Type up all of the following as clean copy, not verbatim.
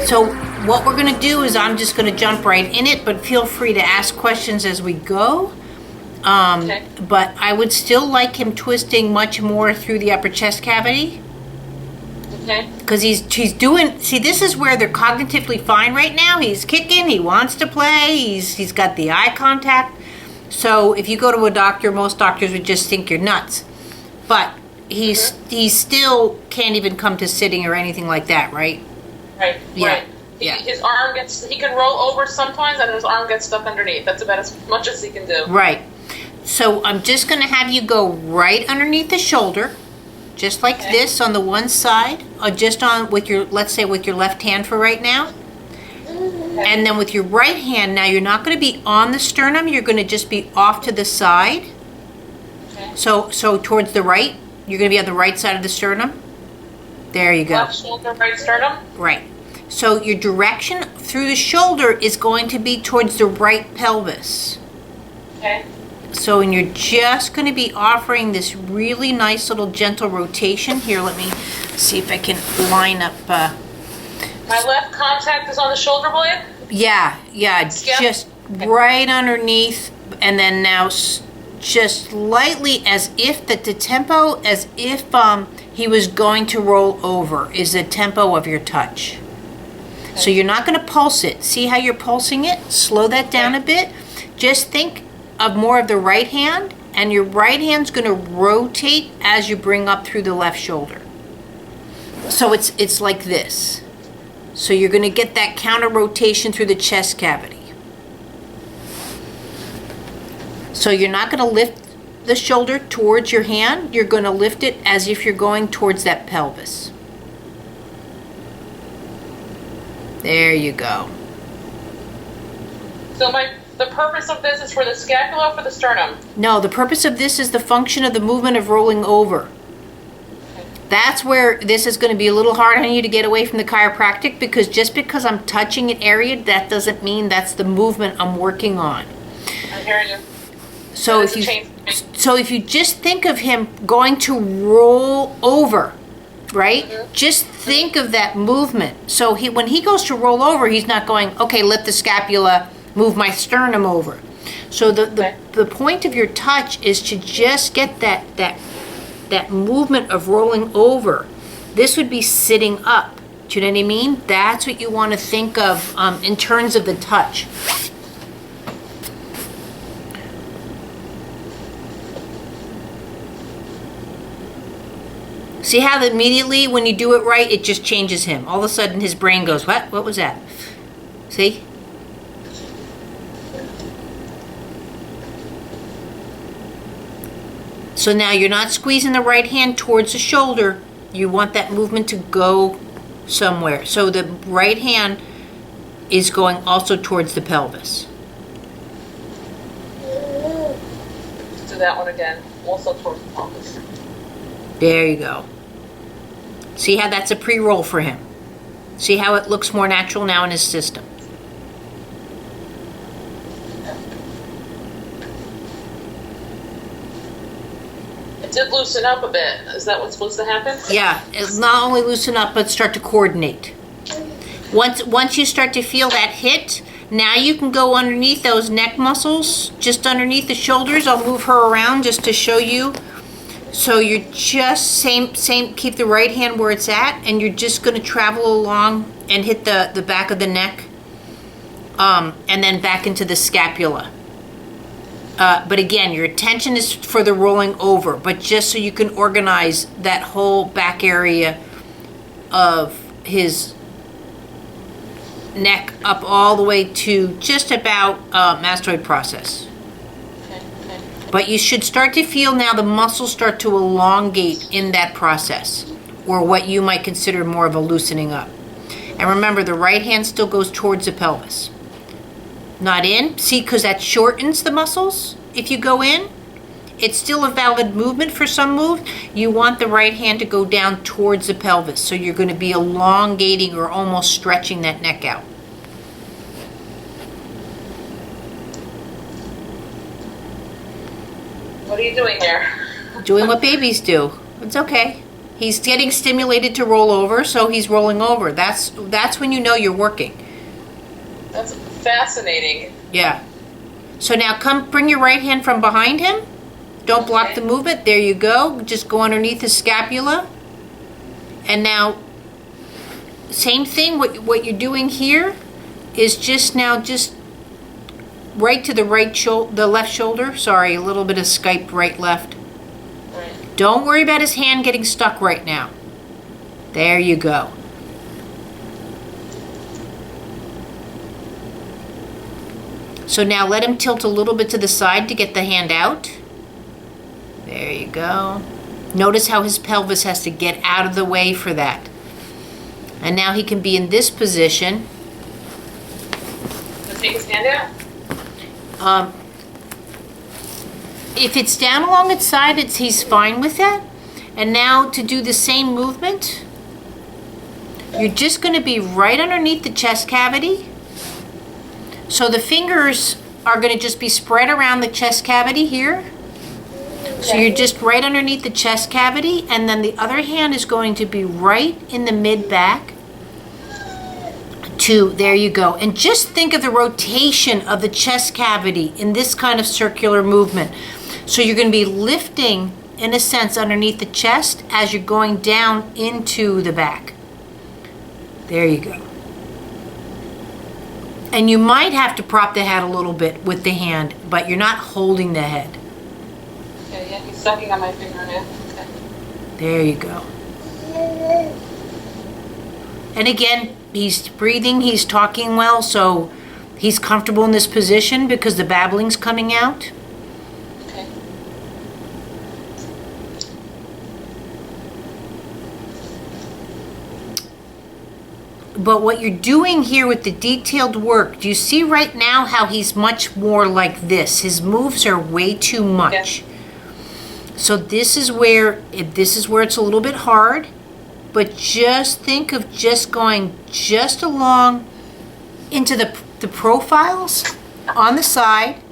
So what we're gonna do is I'm just gonna jump right in it, but feel free to ask questions as we go. Okay. But I would still like him twisting much more through the upper chest cavity. Okay. Because he's doing, see, this is where they're cognitively fine right now. He's kicking, he wants to play, he's got the eye contact. So if you go to a doctor, most doctors would just think you're nuts. But he still can't even come to sitting or anything like that, right? Right. Yeah. Right. Yeah. His arm gets, he can roll over sometimes and his arm gets stuck underneath. That's about as much as he can do. Right. So I'm just going to have you go right underneath the shoulder, just like this on the one side, or just on with your, let's say with your left hand for right now. Okay. And then with your right hand, now you're not going to be on the sternum, you're going to just be off to the side. Okay. So towards the right, you're going to be on the right side of the sternum. There you go. Left shoulder, right sternum. Right. So your direction through the shoulder is going to be towards the right pelvis. Okay. So, and you're just going to be offering this really nice little gentle rotation. Here, let me see if I can line up. My left contact is on the shoulder blade. Yeah, Yep. just right underneath. And then now just lightly as if the tempo, as if he was going to roll over is the tempo of your touch. Okay. So you're not going to pulse it. See how you're pulsing it? Slow that down a bit. Just think of more of the right hand, and your right hand's going to rotate as you bring up through the left shoulder. So it's like this. So you're going to get that counter rotation through the chest cavity. So you're not going to lift the shoulder towards your hand, you're going to lift it as if you're going towards that pelvis. There you go. So the purpose of this is for the scapula or for the sternum? No, the purpose of this is the function of the movement of rolling over. Okay. That's where this is going to be a little hard on you to get away from the chiropractic, because just because I'm touching an area, that doesn't mean that's the movement I'm working on. I hear you. So if you just think of him going to roll over, right? Mm-hmm. Just think of that movement. So when he goes to roll over, he's not going, okay, lift the scapula, move my sternum over. So the point of your touch is to just get that movement of rolling over. This would be sitting up. Do you know what I mean? That's what you want to think of in terms of the touch. See how immediately when you do it right, it just changes him. All of a sudden his brain goes, what? What was that? See? So now you're not squeezing the right hand towards the shoulder. You want that movement to go somewhere. So the right hand is going also towards the pelvis. Let's do that one again. Also towards the pelvis. There you go. See how that's a pre-roll for him? See how it looks more natural now in his system? It did loosen up a bit. Is that what's supposed to happen? Yeah, it's not only loosen up, but start to coordinate. Once you start to feel that hit, now you can go underneath those neck muscles, just underneath the shoulders. I'll move her around just to show you. So you're just same keep the right hand where it's at, and you're just going to travel along and hit the back of the neck, and then back into the scapula. But again, your attention is for the rolling over, but just so you can organize that whole back area of his neck up all the way to just about mastoid process. But you should start to feel now the muscles start to elongate in that process, or what you might consider more of a loosening up. And remember, the right hand still goes towards the pelvis. Not in. See, because that shortens the muscles. If you go in, it's still a valid movement for some move. You want the right hand to go down towards the pelvis. So you're going to be elongating or almost stretching that neck out. What are you doing there? Doing what babies do. It's okay. He's getting stimulated to roll over, so he's rolling over. That's when you know you're working. That's fascinating. Yeah. So now bring your right hand from behind him. Don't block the movement. There you go. Just go underneath his scapula. And now, same thing. What you're doing here is just right to the the left shoulder. Sorry, a little bit of Skype right left. Right. Don't worry about his hand getting stuck right now. There you go. So now let him tilt a little bit to the side to get the hand out. There you go. Notice how his pelvis has to get out of the way for that. And now he can be in this position. Take his hand out? If it's down along its side, he's fine with that. And now to do the same movement, you're just going to be right underneath the chest cavity. So the fingers are going to just be spread around the chest cavity here. So you're just right underneath the chest cavity, and then the other hand is going to be right in the mid-back. There you go. And just think of the rotation of the chest cavity in this kind of circular movement. So you're going to be lifting, in a sense, underneath the chest as you're going down into the back. There you go. And you might have to prop the head a little bit with the hand, but you're not holding the head. Okay, yeah, he's sucking on my fingernail. Okay. There you go. And again, he's breathing, he's talking well, so he's comfortable in this position because the babbling's coming out. Okay. But what you're doing here with the detailed work, do you see right now how he's much more like this? His moves are way too much. Yeah. So this is where it's a little bit hard, but just think of just going just along into the profiles on the side.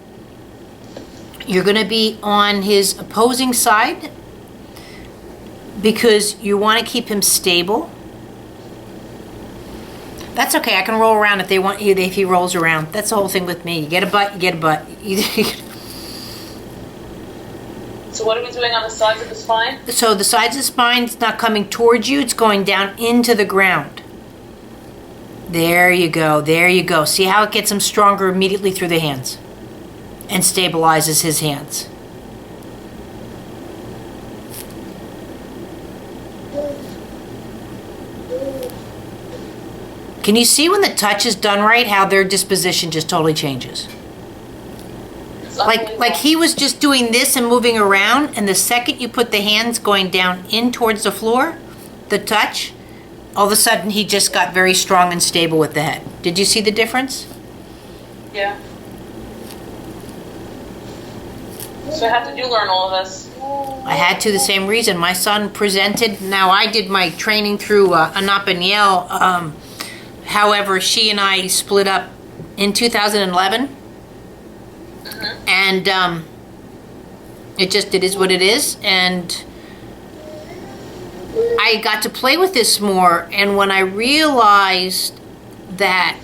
You're going to be on his opposing side because you want to keep him stable. That's okay. I can roll around if they want you. If he rolls around, that's the whole thing with me. You get a butt, you get a butt. So what are we doing on the sides of the spine? So the sides of the spine, it's not coming towards you. It's going down into the ground. There you go. There you go. See how it gets him stronger immediately through the hands and stabilizes his hands. Can you see when the touch is done right, how their disposition just totally changes? Like he was just doing this and moving around, and the second you put the hands going down in towards the floor, the touch, all of a sudden he just got very strong and stable with the head. Did you see the difference? Yeah. So how did you learn all of this? I had to, the same reason. My son presented. Now I did my training through Anapaniel. However, she and I split up in 2011. And it is what it is. And I got to play with this more. And when I realized that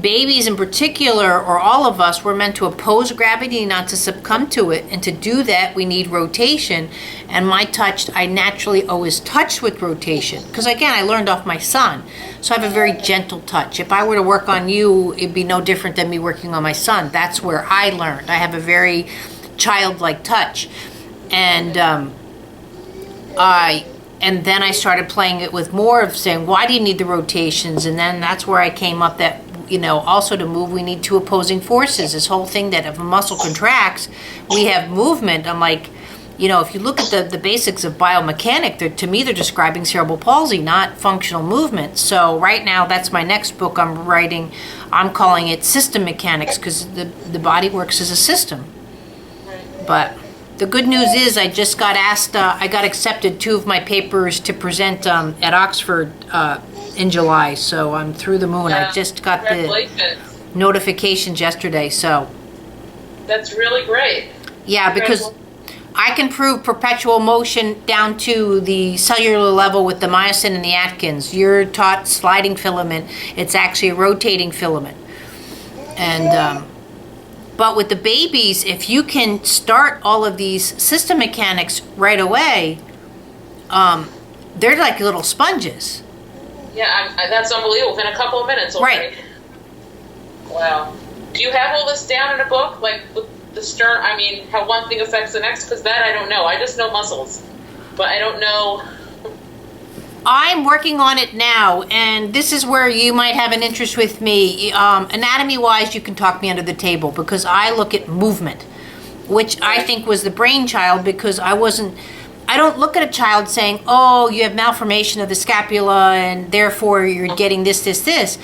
babies in particular, or all of us, were meant to oppose gravity, not to succumb to it. And to do that, we need rotation. And I naturally always touch with rotation. Because again, I learned off my son. So I have a very gentle touch. If I were to work on you, it'd be no different than me working on my son. That's where I learned. I have a very childlike touch. And then I started playing it with more of saying, why do you need the rotations? And then that's where I came up that, also to move, we need two opposing forces. This whole thing that if a muscle contracts, we have movement. I'm like, if you look at the basics of biomechanics, to me, they're describing cerebral palsy, not functional movement. So right now, that's my next book I'm writing. I'm calling it System Mechanics because the body works as a system. But the good news is I just got asked, I got accepted 2 of my papers to present at Oxford in July. So I'm through the moon. Yeah. I just got the notifications yesterday. So that's really great. yeah, because I can prove perpetual motion down to the cellular level with the myosin and the Atkins. You're taught sliding filament. It's actually a rotating filament. And but with the babies, if you can start all of these system mechanics right away, they're like little sponges. Yeah, that's unbelievable. In a couple of minutes already. Right. Wow. Do you have all this down in a book? Like with the stern, I mean, how one thing affects the next? Because that I don't know. I just know muscles. But I don't know. I'm working on it now, and this is where you might have an interest with me. Anatomy-wise, you can talk me under the table because I look at movement, which I think was the brainchild because I don't look at a child saying, oh, you have malformation of the scapula and therefore you're getting this.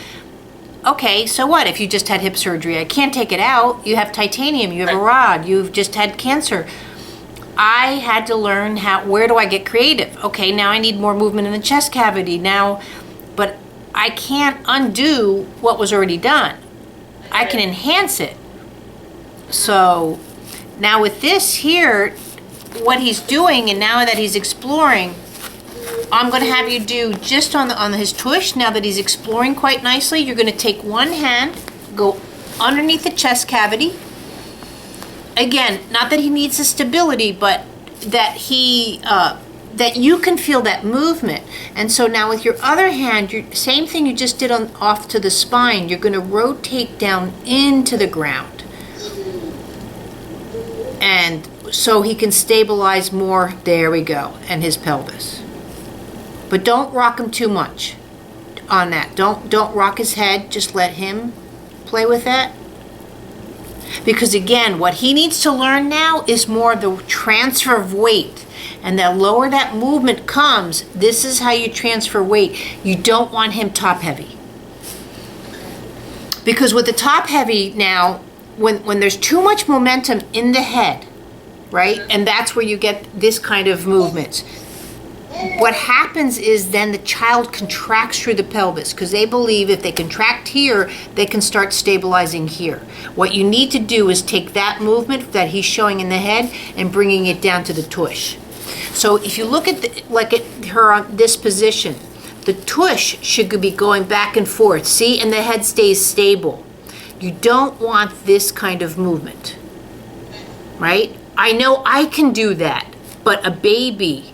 Okay, so what if you just had hip surgery? I can't take it out. You have titanium, you have a rod, you've just had cancer. I had to learn where do I get creative? Okay, now I need more movement in the chest cavity now, but I can't undo what was already done. I can enhance it. So now with this here, what he's doing, and now that he's exploring, I'm going to have you do just on his tush. Now that he's exploring quite nicely, you're going to take one hand, go underneath the chest cavity. Again, not that he needs the stability, but that that you can feel that movement. And so now with your other hand, same thing you just did off to the spine, you're going to rotate down into the ground. And so he can stabilize more, there we go, and his pelvis. But don't rock him too much on that. Don't rock his head, just let him play with that. Because again, what he needs to learn now is more the transfer of weight. And the lower that movement comes, this is how you transfer weight. You don't want him top heavy. Because with the top heavy now, when there's too much momentum in the head, right? And that's where you get this kind of movement. What happens is then the child contracts through the pelvis because they believe if they contract here, they can start stabilizing here. What you need to do is take that movement that he's showing in the head and bringing it down to the tush. So if you look at at her on this position, the tush should be going back and forth. See, and the head stays stable. You don't want this kind of movement, right? I know I can do that, but a baby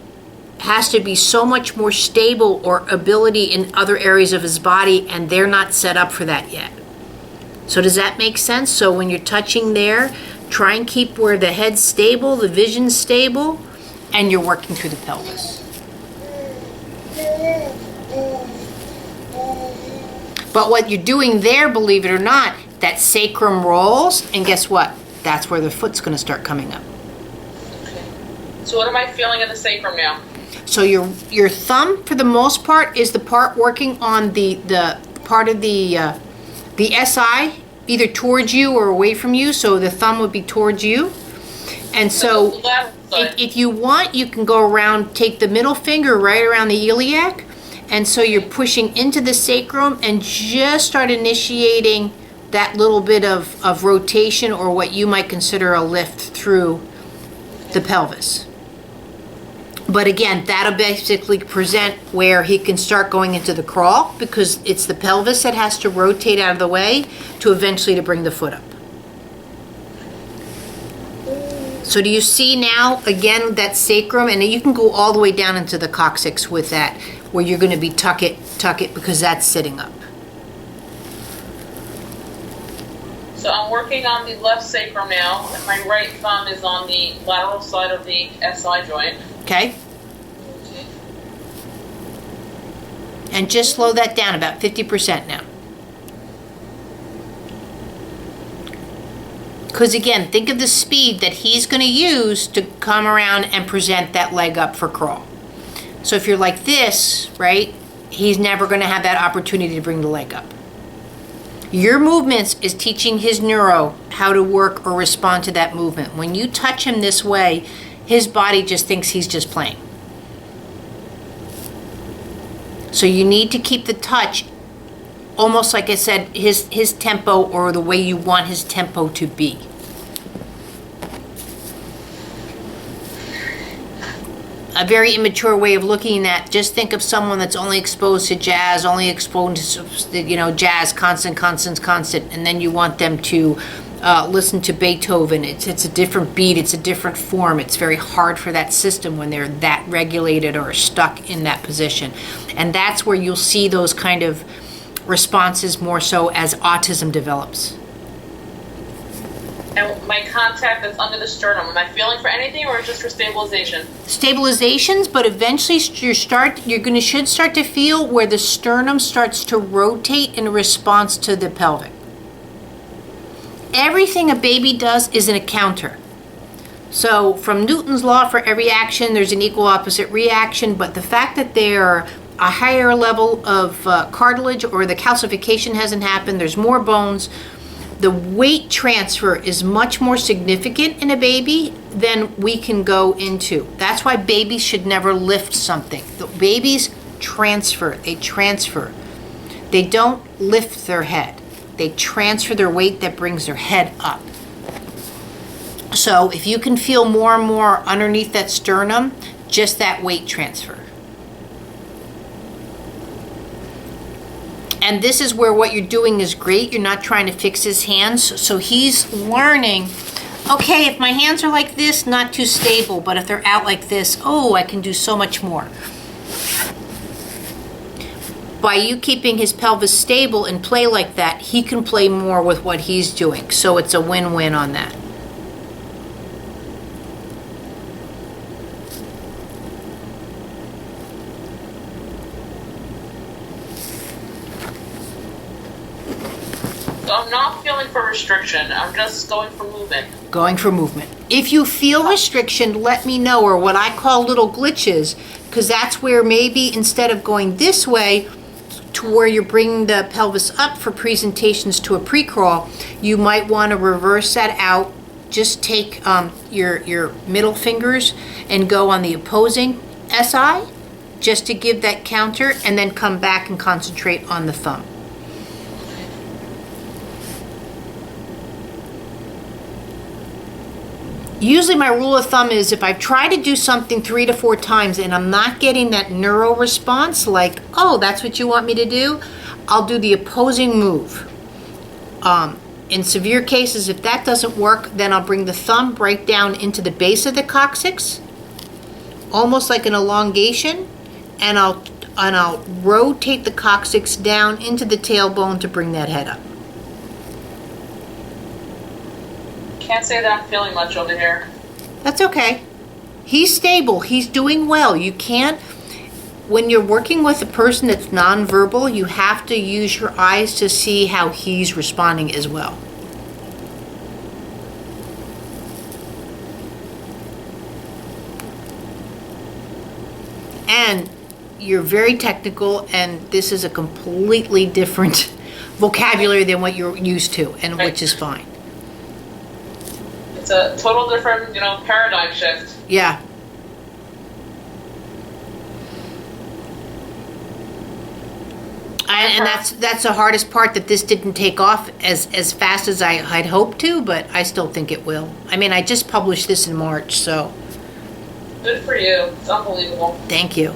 has to be so much more stable or ability in other areas of his body, and they're not set up for that yet. So does that make sense? So when you're touching there, try and keep where the head's stable, the vision's stable, and you're working through the pelvis. But what you're doing there, believe it or not, that sacrum rolls, and guess what? That's where the foot's going to start coming up. Okay. So what am I feeling in the sacrum now? So your thumb, for the most part, is the part working on the part of the SI, either towards you or away from you. So the thumb would be towards you. And so if you want, you can go around, take the middle finger right around the iliac. And so you're pushing into the sacrum and just start initiating that little bit of rotation or what you might consider a lift through the pelvis. But again, that'll basically present where he can start going into the crawl because it's the pelvis that has to rotate out of the way to eventually to bring the foot up. So do you see now, again, that sacrum? And you can go all the way down into the coccyx with that, where you're going to be tuck it, because that's sitting up. So I'm working on the left sacrum now, and my right thumb is on the lateral side of the SI joint. Okay? And just slow that down about 50% now. Because again, think of the speed that he's going to use to come around and present that leg up for crawl. So if you're like this, right, he's never going to have that opportunity to bring the leg up. Your movements is teaching his neuro how to work or respond to that movement. When you touch him this way, his body just thinks he's just playing. So you need to keep the touch almost like I said, his tempo or the way you want his tempo to be. a very immature way of looking at, just think of someone that's only exposed to jazz, only exposed to, jazz, constant, and then you want them to listen to Beethoven. It's a different beat, it's a different form. It's very hard for that system when they're that regulated or stuck in that position. And that's where you'll see those kind of responses more so as autism develops. And my contact that's under the sternum, am I feeling for anything or just for stabilization? Stabilizations, but eventually should start to feel where the sternum starts to rotate in response to the pelvic. Everything a baby does is in a counter. So from Newton's law, for every action there's an equal opposite reaction, but the fact that they're a higher level of cartilage, or the calcification hasn't happened, there's more bones, the weight transfer is much more significant in a baby than we can go into. That's why babies should never lift something. The babies transfer, they transfer. They don't lift their head. They transfer their weight that brings their head up. So if you can feel more and more underneath that sternum, just that weight transfer. And this is where what you're doing is great. You're not trying to fix his hands. So he's learning, okay, if my hands are like this, not too stable. But if they're out like this, oh, I can do so much more. By you keeping his pelvis stable and play like that, he can play more with what he's doing. So it's a win-win on that. So I'm not feeling for restriction. I'm just going for movement. Going for movement. If you feel restriction, let me know, or what I call little glitches, because that's where maybe instead of going this way to where you're bringing the pelvis up for presentations to a pre-crawl, you might want to reverse that out. Just take your middle fingers and go on the opposing SI, just to give that counter, and then come back and concentrate on the thumb. Usually my rule of thumb is if I try to do something 3 to 4 times and I'm not getting that neuro response, like, oh, that's what you want me to do, I'll do the opposing move. In severe cases, if that doesn't work, then I'll bring the thumb right down into the base of the coccyx, almost like an elongation, and I'll rotate the coccyx down into the tailbone to bring that head up. Can't say that I'm feeling much over here. That's okay. He's stable. He's doing well. You can't, when you're working with a person that's nonverbal, you have to use your eyes to see how he's responding as well. And you're very technical, and this is a completely different vocabulary than what you're used to, and which is fine. It's a total different, paradigm shift. Yeah. And that's the hardest part, that this didn't take off as fast as I'd hoped to, but I still think it will. I mean, I just published this in March, so. Good for you. It's unbelievable. Thank you.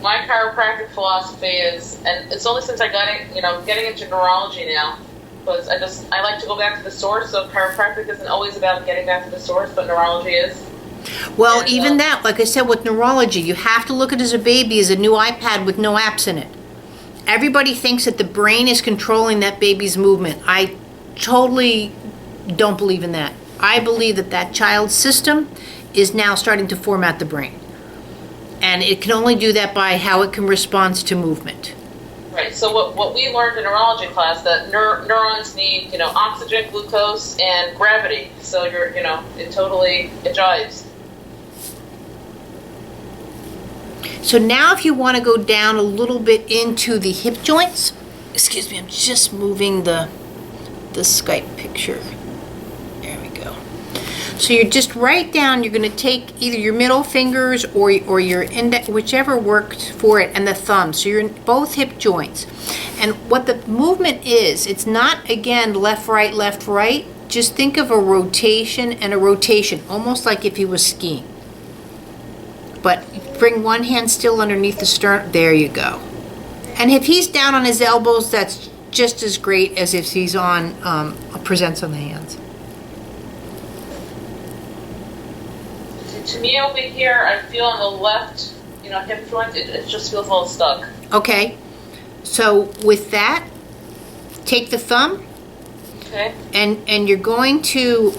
My chiropractic philosophy is, and it's only since I got it, getting into neurology now, because I like to go back to the source. So chiropractic isn't always about getting back to the source, but neurology is. Well, and, even that, like I said, with neurology, you have to look at it as a baby as a new iPad with no apps in it. Everybody thinks that the brain is controlling that baby's movement. I totally don't believe in that. I believe that child's system is now starting to format the brain. And it can only do that by how it can respond to movement. Right. So what we learned in neurology class, that neurons need, oxygen, glucose, and gravity. So it jives. So now if you want to go down a little bit into the hip joints, excuse me, I'm just moving the Skype picture. There we go. So you're just right down, you're going to take either your middle fingers or your index, whichever worked for it, and the thumb. So you're in both hip joints. And what the movement is, it's not, again, left, right. Just think of a rotation and a rotation, almost like if you were skiing. But bring one hand still underneath the sternum. There you go. And if he's down on his elbows, that's just as great as if he's on, presents on the hands. To me over here, I feel on the left, hip joint, it just feels a little stuck. Okay. So with that, take the thumb. Okay. And you're going to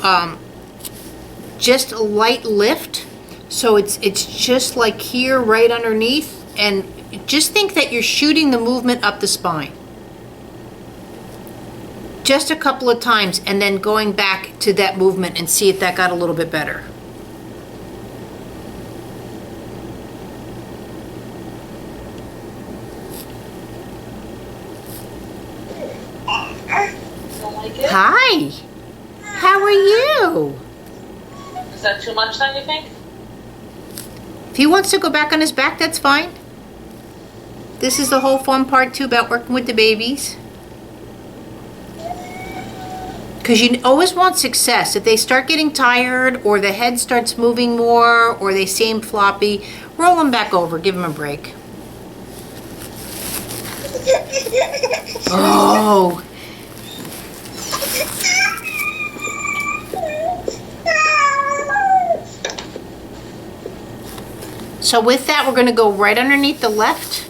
just a light lift. So it's just like here, right underneath. And just think that you're shooting the movement up the spine. Just a couple of times, and then going back to that movement and see if that got a little bit better. Don't like it? Hi. How are you? Is that too much then, you think? If he wants to go back on his back, that's fine. This is the whole fun part too about working with the babies. Because you always want success. If they start getting tired, or the head starts moving more, or they seem floppy, roll them back over, give them a break. Oh. So with that, we're going to go right underneath the left.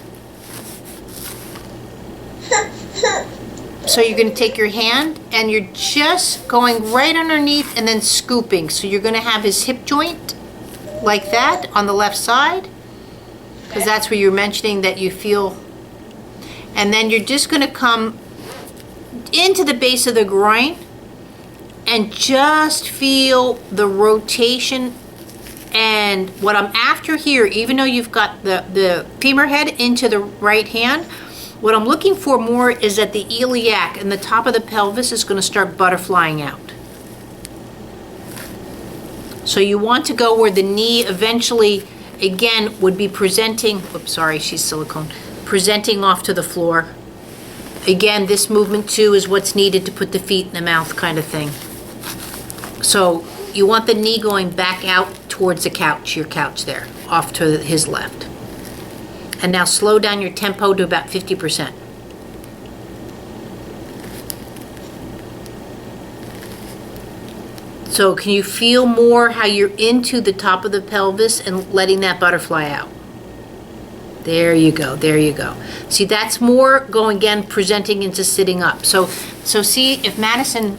So you're going to take your hand and you're just going right underneath and then scooping. So you're going to have his hip joint like that on the left side, because that's where you're mentioning that you feel. And then you're just going to come into the base of the groin and just feel the rotation. And what I'm after here, even though you've got the femur head into the right hand, what I'm looking for more is that the iliac and the top of the pelvis is going to start butterflying out. So you want to go where the knee eventually, again, would be presenting, oops, sorry, she's silicone, presenting off to the floor. Again, this movement too is what's needed to put the feet in the mouth kind of thing. So you want the knee going back out towards the couch, your couch there, off to his left. And now slow down your tempo to about 50%. So can you feel more how you're into the top of the pelvis and letting that butterfly out? There you go, there you go. See, that's more going again, presenting into sitting up. So see, if Madison,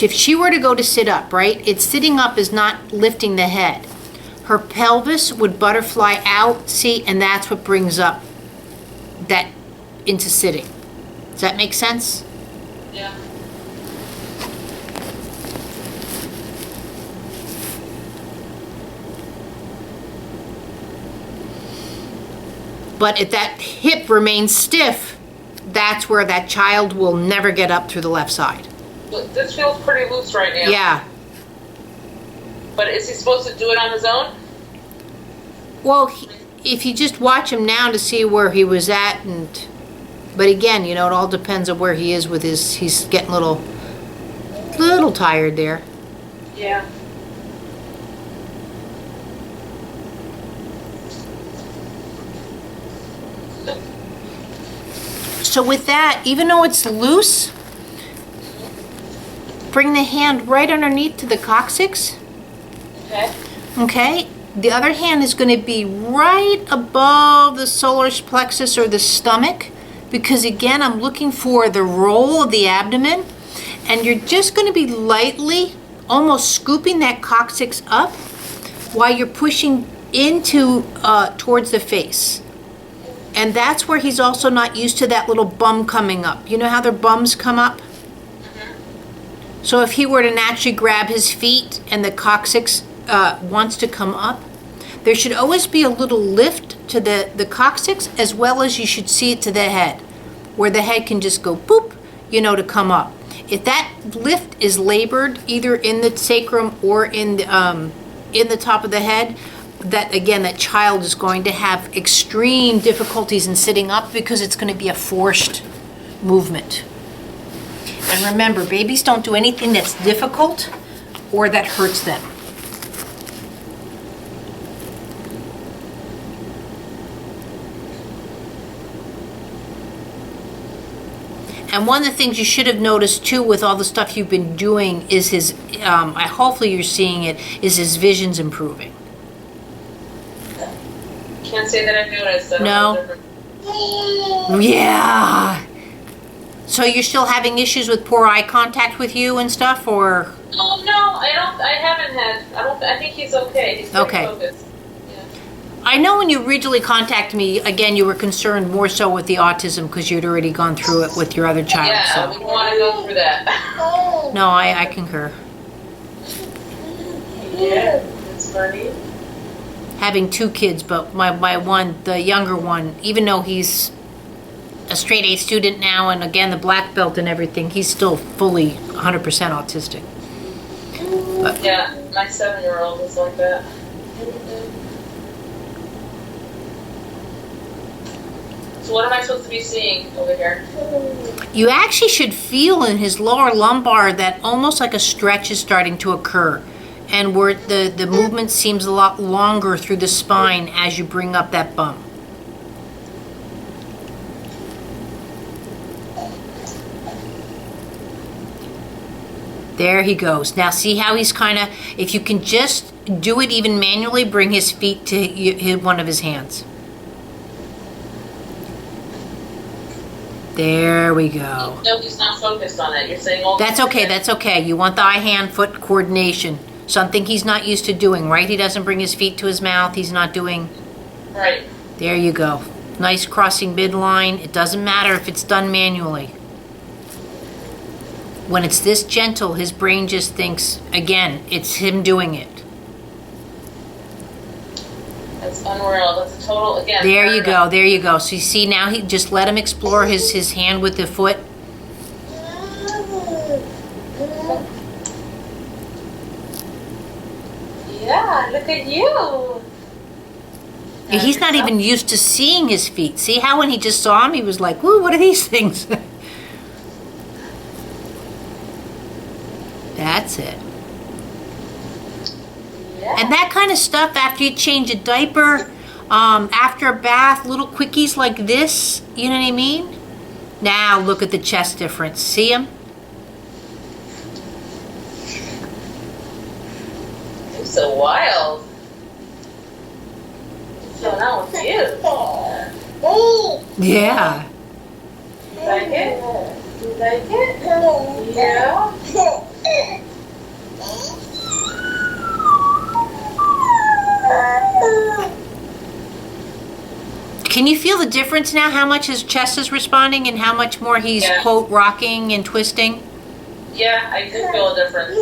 if she were to go to sit up, right? It's sitting up is not lifting the head. Her pelvis would butterfly out, see, and that's what brings up that into sitting. Does that make sense? Yeah. But if that hip remains stiff, that's where that child will never get up through the left side. This feels pretty loose right now. Yeah. But is he supposed to do it on his own? Well, if you just watch him now to see where he was at, but again, it all depends on where he is with he's getting a little tired there. Yeah. So with that, even though it's loose, bring the hand right underneath to the coccyx. Okay. Okay? The other hand is going to be right above the solar plexus or the stomach, because again, I'm looking for the roll of the abdomen, and you're just going to be lightly, almost scooping that coccyx up while you're pushing into towards the face. And that's where he's also not used to that little bum coming up. You know how their bums come up? Mm-hmm. So if he were to naturally grab his feet and the coccyx wants to come up, there should always be a little lift to the coccyx, as well as you should see it to the head, where the head can just go boop, to come up. If that lift is labored either in the sacrum or in the top of the head, that child is going to have extreme difficulties in sitting up, because it's going to be a forced movement. And remember, babies don't do anything that's difficult or that hurts them. And one of the things you should have noticed too with all the stuff you've been doing is his, hopefully you're seeing it, is his vision's improving. Can't say that I've noticed. I don't No? know the difference. Yeah. So you're still having issues with poor eye contact with you and stuff, or? Oh no, I haven't had. I think he's okay. He's pretty Okay. focused. Yeah. I know when you originally contacted me, again, you were concerned more so with the autism because you'd already gone through it with your other child. Yeah, So. we don't want to go through that. No, I concur. Yeah, it's funny. Having 2 kids, but my one, the younger one, even though he's a straight A student now, and again, the black belt and everything, he's still fully 100% autistic. But, Yeah, my 7-year-old is like that. So what am I supposed to be seeing over here? you actually should feel in his lower lumbar that almost like a stretch is starting to occur, and where the movement seems a lot longer through the spine as you bring up that bum. There he goes. Now see how he's kind of, if you can just do it even manually, bring his feet to one of his hands. There we go. No, he's not focused on it. You're saying all. That's okay, that's okay. You want the eye-hand-foot coordination. Something he's not used to doing, right? He doesn't bring his feet to his mouth. He's not doing... Right. There you go. Nice crossing midline. It doesn't matter if it's done manually. When it's this gentle, his brain just thinks, again, it's him doing it. That's unreal. That's a total, again. There you go, there you go. So you see now, he just let him explore his hand with the foot. Yeah, look at you. He's not even used to seeing his feet. See how when he just saw him, he was like, woo, what are these things? That's it. Yeah. And that kind of stuff, after you change a diaper, after a bath, little quickies like this, you know what I mean? Now look at the chest difference. See him? You're so wild. What's going on with you? Yeah. You like it? You like it? Yeah. Can you feel the difference now, how much his chest is responding and how much more he's, Yeah. quote, rocking and twisting? Yeah, I do feel a difference.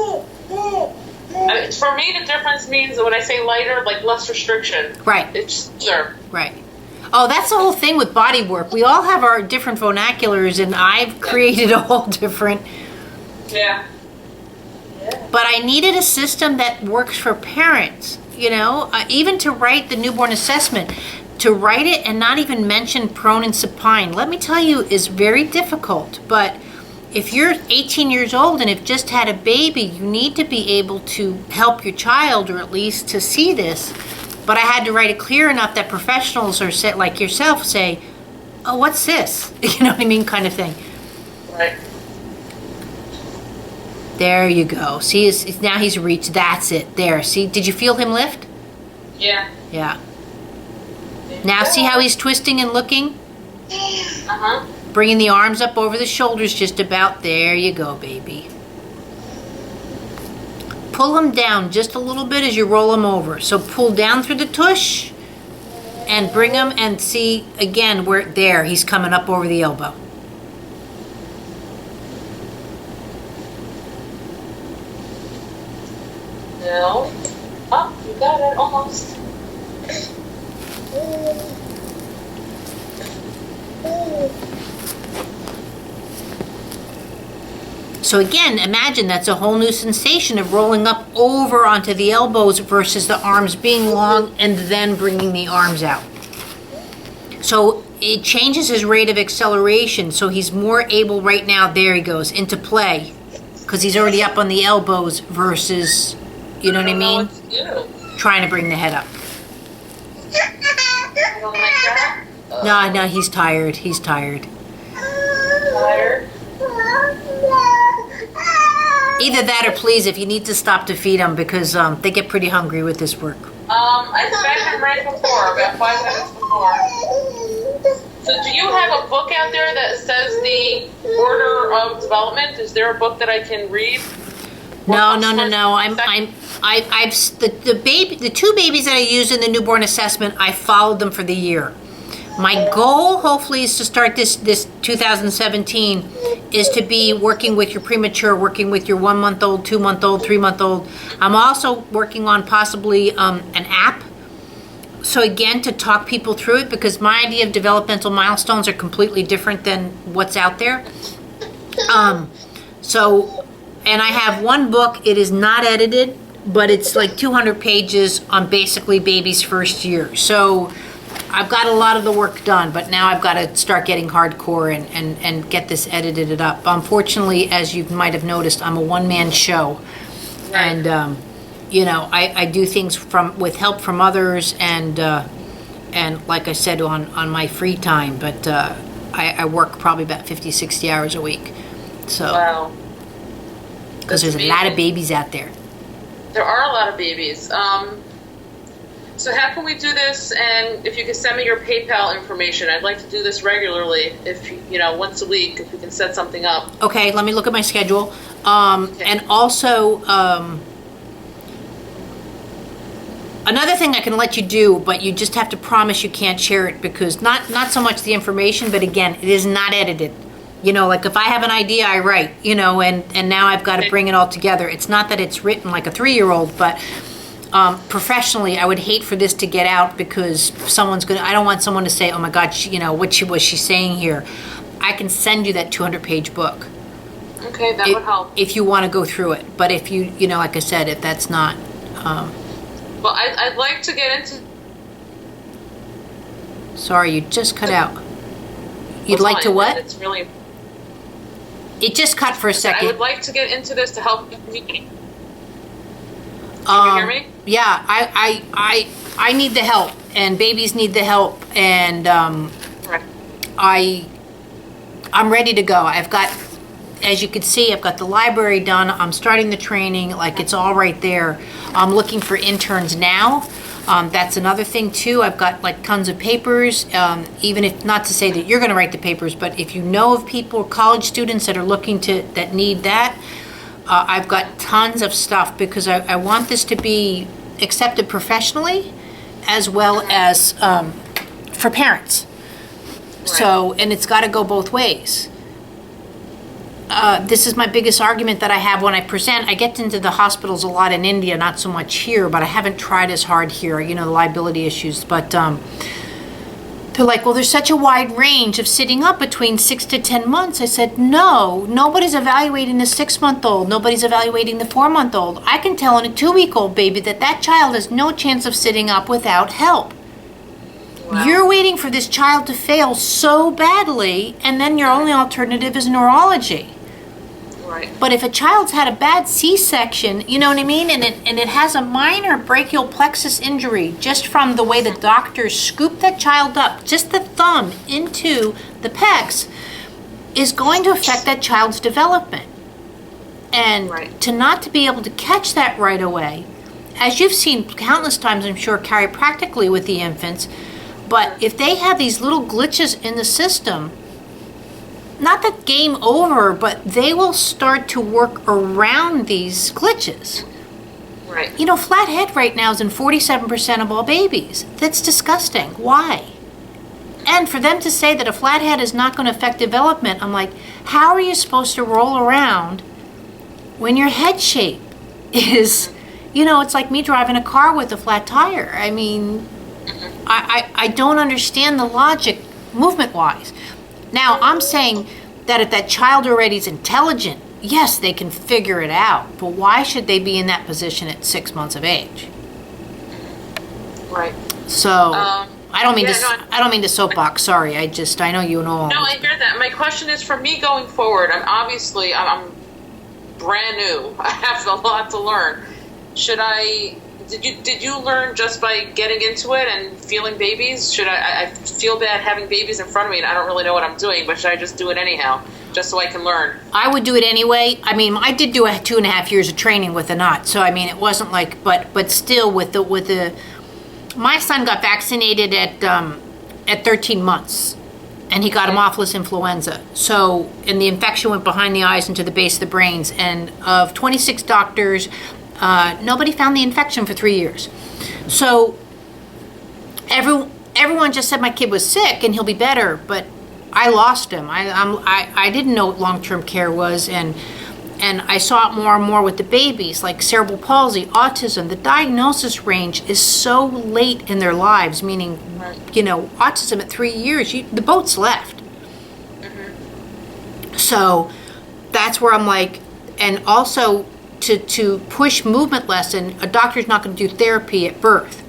I mean, for me, the difference means that when I say lighter, like less restriction. Right, It's smoother. right. Oh, that's the whole thing with body work. We all have our different vernaculars, and I've created a whole different... Yeah. But I needed a system that works for parents, you know, even to write the newborn assessment. To write it and not even mention prone and supine, let me tell you, is very difficult. But if you're 18 years old and have just had a baby, you need to be able to help your child, or at least to see this. But I had to write it clear enough that professionals or like yourself say, oh, what's this? You know what I mean, kind of thing. Right. There you go. See, now he's reached. That's it. There. See, did you feel him lift? Yeah. Yeah. Now see how he's twisting and looking? Uh-huh. Bringing the arms up over the shoulders just about. There you go, baby. Pull him down just a little bit as you roll him over. So pull down through the tush and bring him, and see again where, there, he's coming up over the elbow. No. Oh, you got it, almost. So again, imagine that's a whole new sensation of rolling up over onto the elbows versus the arms being long and then bringing the arms out. So it changes his rate of acceleration, so he's more able right now, there he goes, into play, because he's already up on the elbows versus, you know what I mean? What to do. Trying to bring the head up. You don't like that? No, he's tired. He's tired. Tired? Either that or please, if you need to stop to feed them because they get pretty hungry with this work. I fed him right before, about 5 minutes before. So do you have a book out there that says the order of development? Is there a book that I can read? No. The two babies that I used in the newborn assessment, I followed them for the year. My goal, hopefully, is to start this 2017, is to be working with your premature, working with your 1-month-old, 2-month-old, 3-month-old. I'm also working on possibly an app. So again, to talk people through it, because my idea of developmental milestones are completely different than what's out there. And I have one book. It is not edited, but it's like 200 pages on basically baby's first year. So I've got a lot of the work done, but now I've got to start getting hardcore and get this edited up. Unfortunately, as you might have noticed, I'm a one-man show. Right. And, I do things with help from others and like I said, on my free time, but I work probably about 50, 60 hours a week. So, Wow. Because there's a lot of babies out there. There are a lot of babies. So how can we do this? And if you can send me your PayPal information, I'd like to do this regularly. If once a week, if we can set something up. Okay, let me look at my schedule. And also, another thing I can let you do, but you just have to promise you can't share it because not so much the information, but again, it is not edited. Like if I have an idea, I write, and now I've got to bring it all together. It's not that it's written like a 3-year-old, but professionally, I would hate for this to get out because I don't want someone to say, oh my God, what was she saying here? I can send you that 200-page book. Okay, that would help. If you want to go through it. But if you, like I said, if that's not... Well, I'd like to get into... Sorry, you just cut out. You'd like to what? It's really... It just cut for a second. I would like to get into this to help me. Can you hear me? Yeah, I need the help, and babies need the help, and Right. I'm ready to go. I've got, as you can see, I've got the library done. I'm starting the training, like it's all right there. I'm looking for interns now. That's another thing too. I've got like tons of papers, even if, not to say that you're gonna write the papers, but if you know of people, college students that are that need that, I've got tons of stuff because I want this to be accepted professionally as well as for parents. Right. So, and it's got to go both ways. This is my biggest argument that I have when I present. I get into the hospitals a lot in India, not so much here, but I haven't tried as hard here, the liability issues. But they're like, well, there's such a wide range of sitting up between 6 to 10 months. I said, no, nobody's evaluating the 6-month-old. Nobody's evaluating the 4-month-old. I can tell in a 2-week-old baby that child has no chance of sitting up without help. Wow. You're waiting for this child to fail so badly, and then your only alternative is neurology. Right. But if a child's had a bad C-section, you know what I mean, and it has a minor brachial plexus injury just from the way the doctors scoop that child up, just the thumb into the pecs, is going to affect that child's development. And right. to not to be able to catch that right away, as you've seen countless times, I'm sure, chiropractically with the infants, but if they have these little glitches in the system, not that game over, but they will start to work around these glitches. Right. Flat head right now is in 47% of all babies. That's disgusting. Why? And for them to say that a flat head is not going to affect development, I'm like, how are you supposed to roll around when your head shape is, it's like me driving a car with a flat tire. I mean, I don't understand the logic movement-wise. Now, I'm saying that if that child already is intelligent, yes, they can figure it out. But why should they be in that position at 6 months of age? Right. So, I don't mean to soapbox. Sorry, I know you know. No, I hear that. My question is for me going forward. I'm brand new. I have a lot to learn. Did you learn just by getting into it and feeling babies? Should I feel bad having babies in front of me and I don't really know what I'm doing, but should I just do it anyhow? just so I can learn. I would do it anyway. I mean, I did do 2.5 years of training with a knot, so I mean, it wasn't like, but still, with the, my son got vaccinated at 13 months, and he got Haemophilus influenza. So, and the infection went behind the eyes into the base of the brains. And of 26 doctors, nobody found the infection for 3 years. So, everyone just said my kid was sick and he'll be better, but I lost him. I didn't know what long-term care was, and I saw it more and more with the babies, like cerebral palsy, autism. The diagnosis range is so late in their lives, meaning, you know, autism at 3 years, the boat's left. So that's where I'm like, and also to push movement lesson, a doctor's not going to do therapy at birth.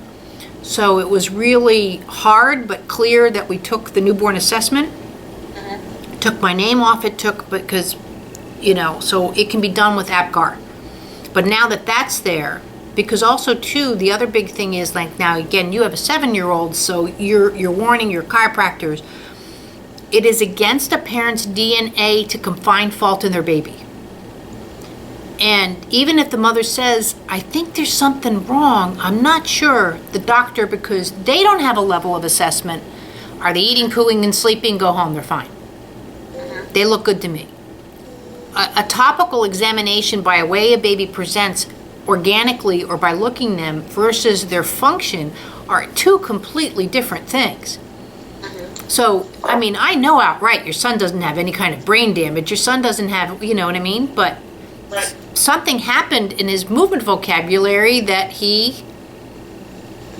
So it was really hard, but clear that we took the newborn assessment, took my name off it, because, you know, so it can be done with APGAR. But now that that's there, because also too, the other big thing is, like, now again, you have a 7-year-old, so you're warning your chiropractors, it is against a parent's DNA to confine fault in their baby. And even if the mother says, I think there's something wrong, I'm not sure, the doctor, because they don't have a level of assessment, are they eating, pooing, and sleeping, go home, they're fine. They look good to me. A topical examination by a way a baby presents organically or by looking them versus their function are two completely different things. So, I mean, I know outright your son doesn't have any kind of brain damage. Your son doesn't have, you know what I mean? But something happened in his movement vocabulary that he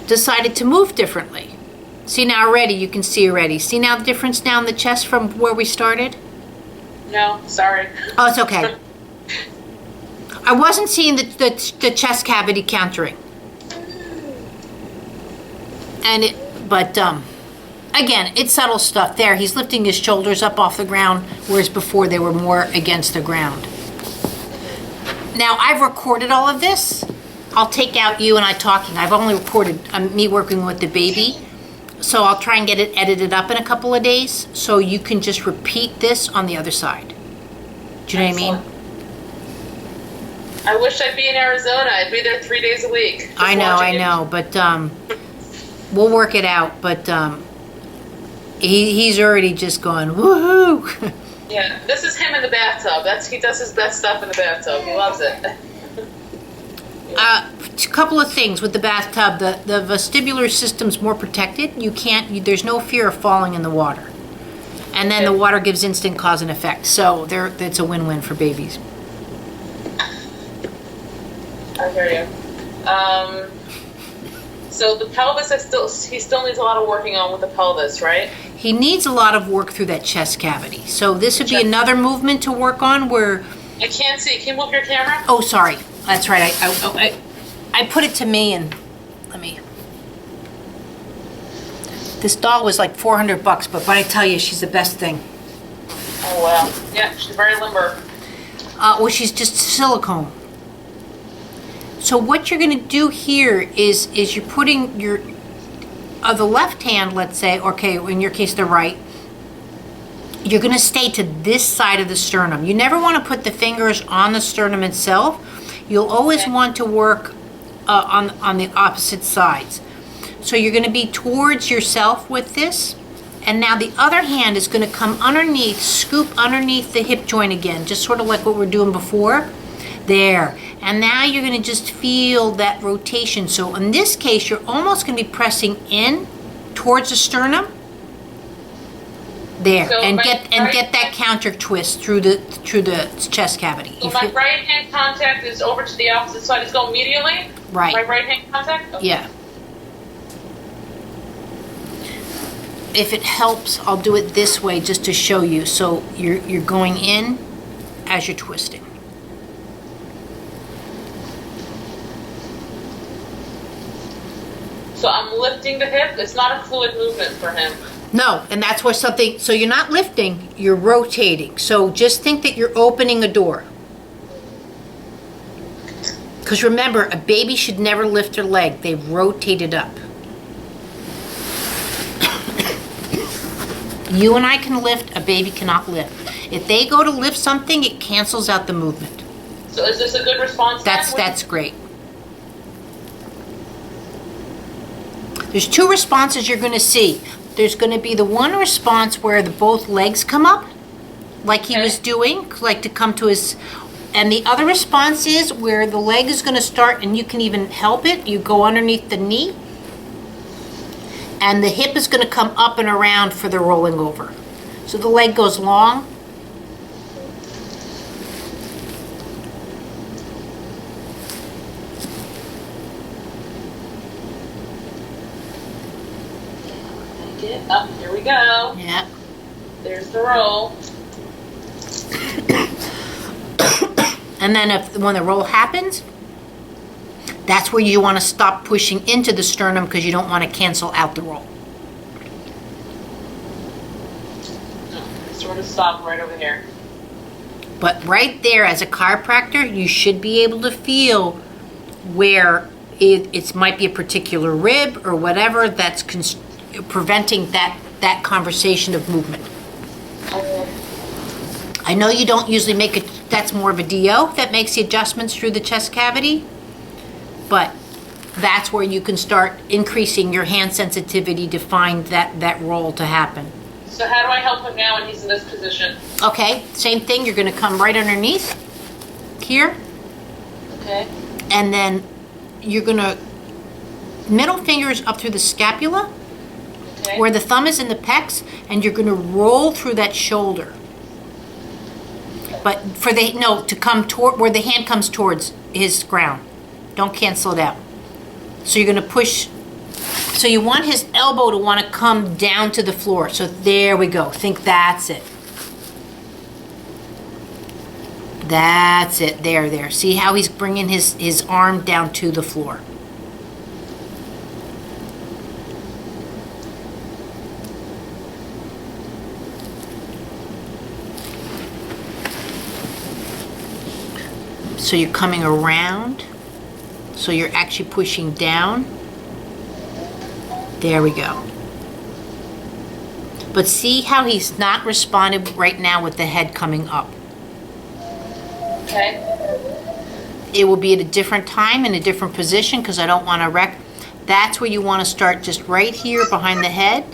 decided to move differently. See now already, you can see already. See now the difference now in the chest from where we started? No, sorry. Oh, it's okay. I wasn't seeing the chest cavity countering. But again, it's subtle stuff there. He's lifting his shoulders up off the ground, whereas before they were more against the ground. Now, I've recorded all of this. I'll take out you and I talking. I've only recorded me working with the baby. So I'll try and get it edited up in a couple of days so you can just repeat this on the other side. Do you know what I mean? I wish I'd be in Arizona. I'd be there 3 days a week. I know, but we'll work it out. But he's already just gone, woohoo! Yeah, this is him in the bathtub. He does his best stuff in the bathtub. He loves it. A couple of things with the bathtub. The vestibular system's more protected. There's no fear of falling in the water. And then the water gives instant cause and effect. So it's a win-win for babies. I hear you. So the pelvis, he still needs a lot of working on with the pelvis, right? He needs a lot of work through that chest cavity. So this would be another movement to work on where... I can't see. Can you move your camera? Oh, sorry. That's right. I put it to me and let me... This doll was like $400, but I tell you, she's the best thing. Oh, wow. Yeah, she's very limber. Well, she's just silicone. So what you're going to do here is you're putting your... the left hand, let's say, okay, in your case, the right, you're going to stay to this side of the sternum. You never want to put the fingers on the sternum itself. You'll always want to work on the opposite sides. So you're going to be towards yourself with this. And now the other hand is going to come underneath, scoop underneath the hip joint again, just sort of like what we were doing before. There. And now you're going to just feel that rotation. So in this case, you're almost going to be pressing in towards the sternum. There. So and get that counter twist through the chest cavity. So my right hand contact is over to the opposite side. It's going medially? Right. My right hand contact? Okay. Yeah. If it helps, I'll do it this way just to show you. So you're going in as you're twisting. So I'm lifting the hip. It's not a fluid movement for him. No, and that's where something, so you're not lifting, you're rotating. So just think that you're opening a door. Because remember, a baby should never lift their leg. They rotate it up. You and I can lift, a baby cannot lift. If they go to lift something, it cancels out the movement. So is this a good response? That's great. There's two responses you're going to see. There's going to be the one response where both legs come up, like he was doing, like to come to his, and the other response is where the leg is going to start, and you can even help it. You go underneath the knee, and the hip is going to come up and around for the rolling over. So the leg goes long. Up, here we go. Yeah. There's the roll. And then when the roll happens, that's where you want to stop pushing into the sternum because you don't want to cancel out the roll. Sort of stop right over here. But right there, as a chiropractor, you should be able to feel where it might be a particular rib or whatever that's preventing that conversation of movement. I know you don't usually make it, that's more of a DO that makes the adjustments through the chest cavity, but that's where you can start increasing your hand sensitivity to find that roll to happen. So how do I help him now when he's in this position? Okay, same thing, you're going to come right underneath here. Okay. And then you're going to, middle fingers up through the scapula, Okay. where the thumb is in the pecs, and you're going to roll through that shoulder. But to come toward where the hand comes towards his ground. Don't cancel it out. So you're going to push. So you want his elbow to want to come down to the floor. So there we go. Think that's it. That's it. There. See how he's bringing his arm down to the floor. So you're coming around. So you're actually pushing down. There we go. But see how he's not responded right now with the head coming up. Okay. It will be at a different time in a different position because I don't want to wreck. That's where you want to start, just right here behind the head.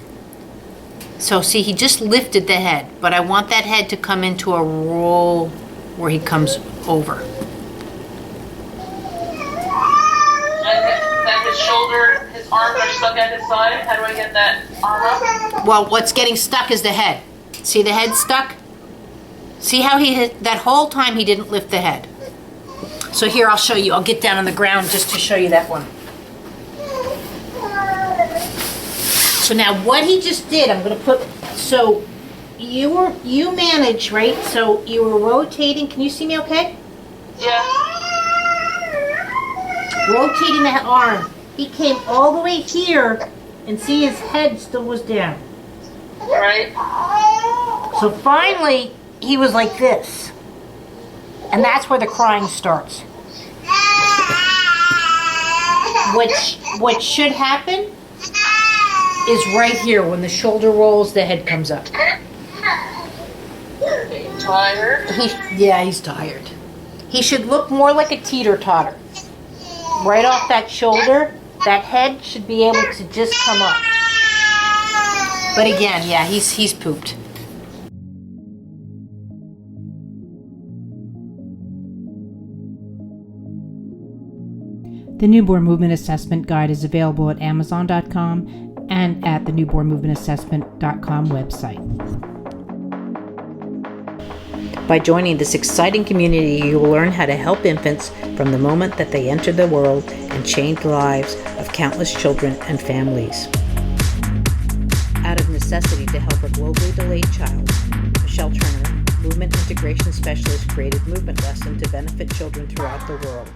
So see, he just lifted the head, but I want that head to come into a roll where he comes over. And then his shoulder, his arms are stuck at his side. How do I get that arm up? Well, what's getting stuck is the head. See the head stuck? See how that whole time he didn't lift the head. So here, I'll show you. I'll get down on the ground just to show you that one. So now what he just did, I'm going to put, so you manage, right? So you were rotating. Can you see me okay? Yeah. Rotating that arm. He came all the way here and see his head still was down. Right. So finally, he was like this. And that's where the crying starts. What should happen is right here when the shoulder rolls, the head comes up. Getting tired. He's tired. He should look more like a teeter-totter. Right off that shoulder, that head should be able to just come up. But again, yeah, he's pooped. The Newborn Movement Assessment Guide is available at Amazon.com and at the newbornmovementassessment.com website. By joining this exciting community, you will learn how to help infants from the moment that they enter the world and change the lives of countless children and families. Out of necessity to help a globally delayed child, Michelle Turner, Movement Integration Specialist, created Movement Lesson to benefit children throughout the world.